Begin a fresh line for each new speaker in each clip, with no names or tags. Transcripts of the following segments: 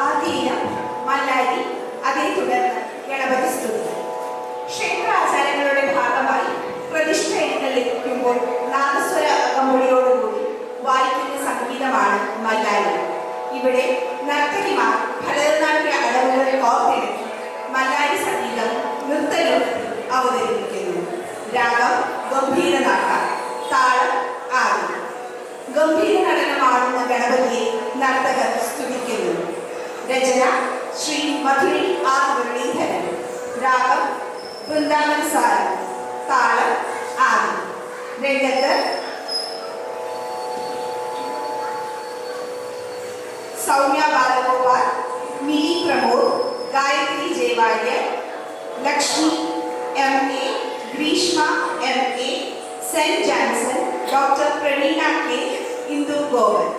ആദ്യം മല്ലാരി, അതേ തുടർന്ന് ഗണപതി സ്തുതി. ക്ഷേത്രാചാരങ്ങളുടെ ഭാഗമായി പ്രതിഷ്ഠ എഴുന്നള്ളിക്കുമ്പോൾ നാദസ്വര അകമ്പടിയോടുകൂടി വായിക്കുന്ന സംഗീതമാണ് മല്ലാരി. ഇവിടെ നർത്തകിമാർ ഭരതനാട്യ അടവുകൾ കോർത്തിണക്കി മല്ലാരി സംഗീതം നൃത്തരൂപത്തിൽ അവതരിപ്പിക്കുന്നു. രാഗം ഗംഭീരനാട്ടം, താളം ആദി. ഗംഭീര നടനമാടുന്ന ഗണപതിയെ നർത്തകർ സ്തുതിക്കുന്നു. രചന ശ്രീ മധുരി ആർ മുരളീധരൻ. രാഗം വൃന്ദാവൻ സാരം, താളം ആദി. രംഗത്ത് Soumya Balagopal, Mini Pramod, Gayathri Jayawarrier, Lakshmi MA, Greeshma MA, saint Janson, doctor Praveena K, Indu Govan.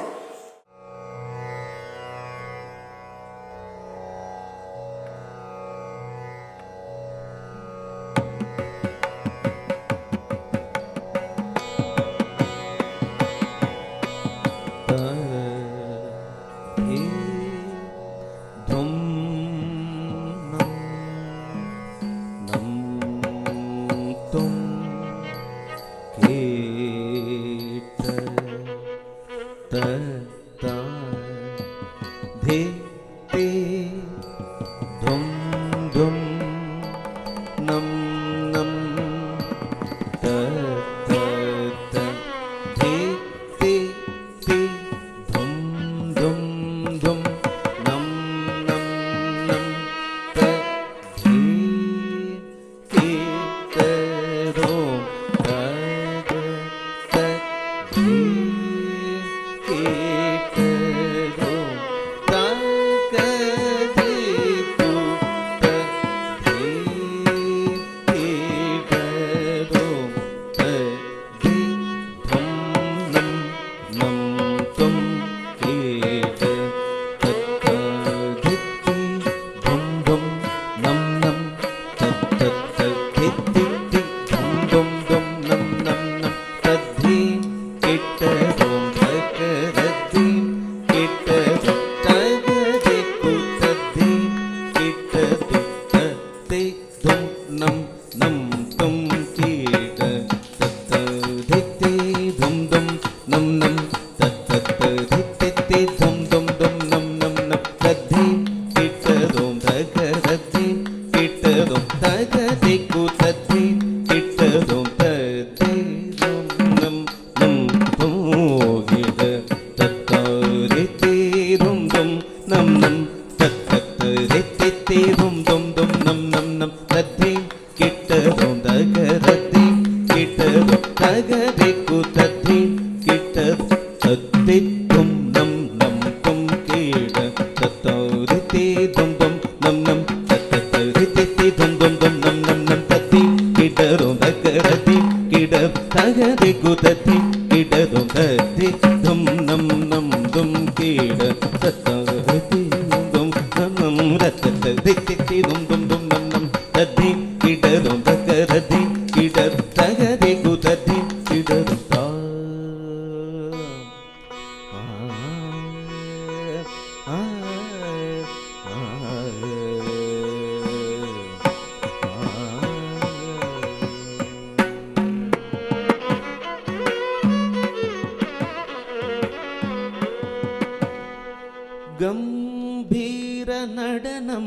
ഗംഭീര നടനം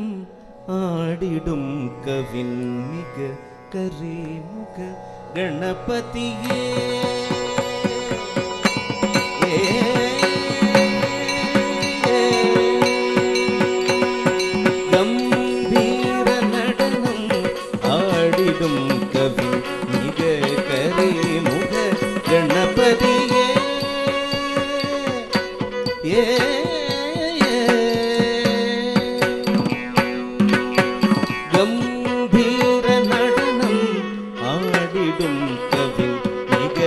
ആടിടും കവിന്മിക കരേമുഖ ഗണപതിയേ ഗംഭീര നടനം ആടിടും കവിന്മിക കരേമുഖ ഗണപതിയേ ഗംഭീര നടനം ആടിടും കവി മിക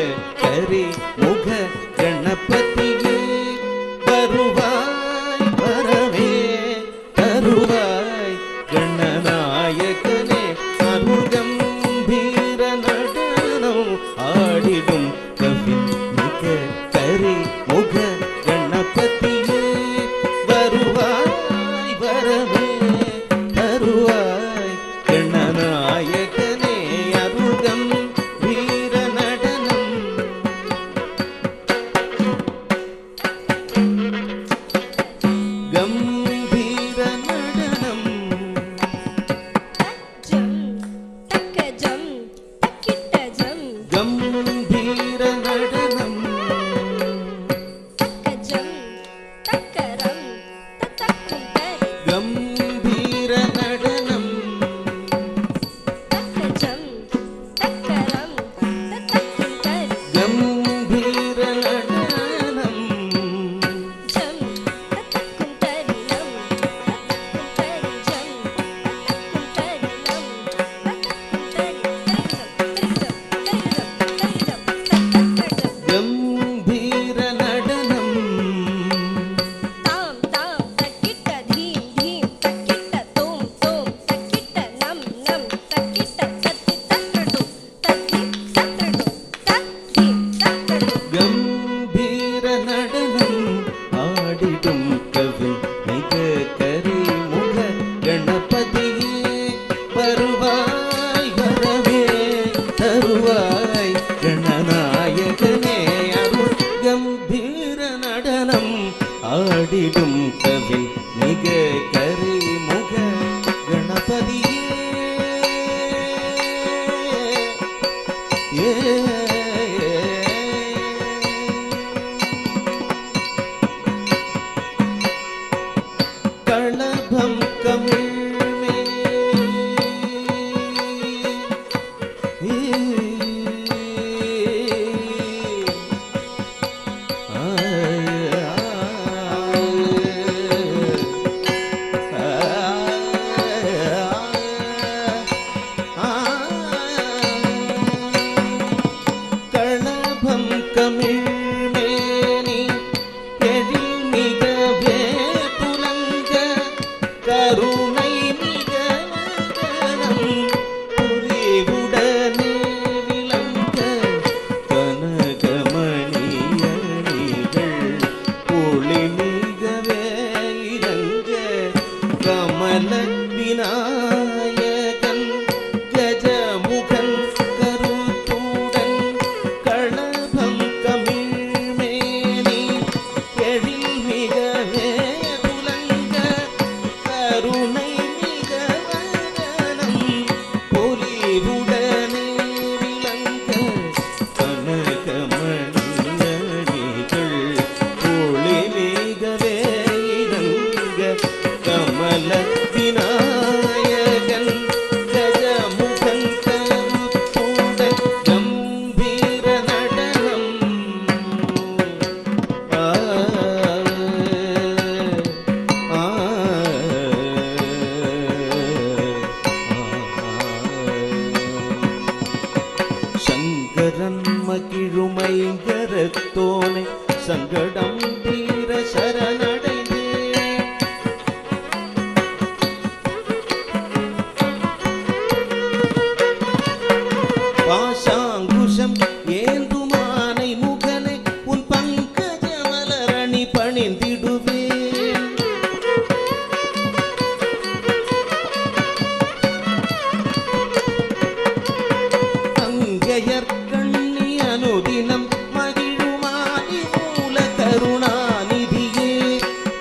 ஆடிடும் கவின் மிக கரிமுக கணபதியே களபம் கமிழ்மே களபம் கமிழ்மேனி எழில் மிகவே புலங்க கருணை மிக மகனம் புலிவுடனே விளங்க கனகமணியணிகள் ஒளி மிகவே இறங்க கமல விநாயகன் கஜமுகன் கருத்துடன் களபம் கமிழ்மேனி எழில் மிகவே புலங்க கருணை மிக வதனம் பொலிவுடனே விளங்க கனகமணியணிகள் ஒளி மிகவே இறங்க கமல விநாயகன் கஜமுகன் கருத்துடன் கம்பீர நடனம் ஆ ஆ சங்கரன் மகிழுமைங்கரத்தோனை சங்கடம் தீர சரணடைந்தே பாசாங்குஷம் ஏந்துமானை முகனை உன் பங்கஜ மலரணி பணிந்திடுவேன் அங்கையர் கண்ணி அனுதினம் மகிழுமானி மூல கருணாநிதியே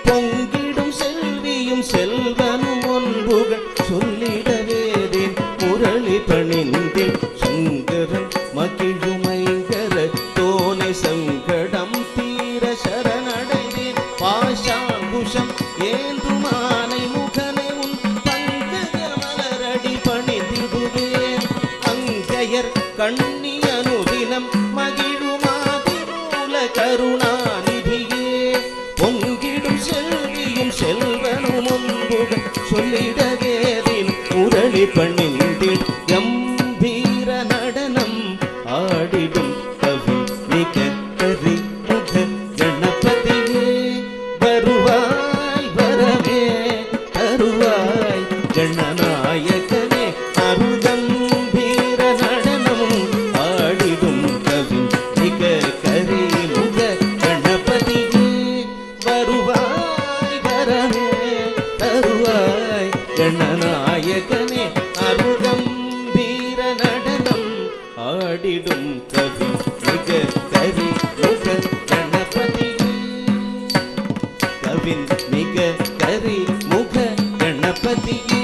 பொங்கிடும் செல்வியும் செல்வனும் ஒன்புகள் சொல்லிடவேதேன் முரளி பணிந்தேன் சங்கரன் மகிழுமைங்கர தோனை சங்கடம் தீர சரணடைந்தேன் பாசாங்குஷம் ஏந்துமானை முகனை உன் பங்கஜ மலரடி பணிந்திடுவேன் அங்கையர் கண்ணி அனுதினம் மகிழுமாதி மூல கருணாநிதியே பொங்கிடும் செல்வியும் செல்வனும் ஒன்புகள் சொல்லிடவேதின் முரளி பணிந்தேன் கம்பீர நடனம் ஆடிடும் கவி மிக கரி முக கணபதியே வருவாய் வரவே தருவாய் கணநாயகனே அருகம்பீர நடனம் ஆடிடும் கவி மிக கரி முக கணபதியே வருவாய் வரவே தருவாய் கணநாயகனே அருகம்பீர நடனம் ஆடிடும் கவி மிக கரி முக கணபதியே கவின் மிக கரி முக கணபதியே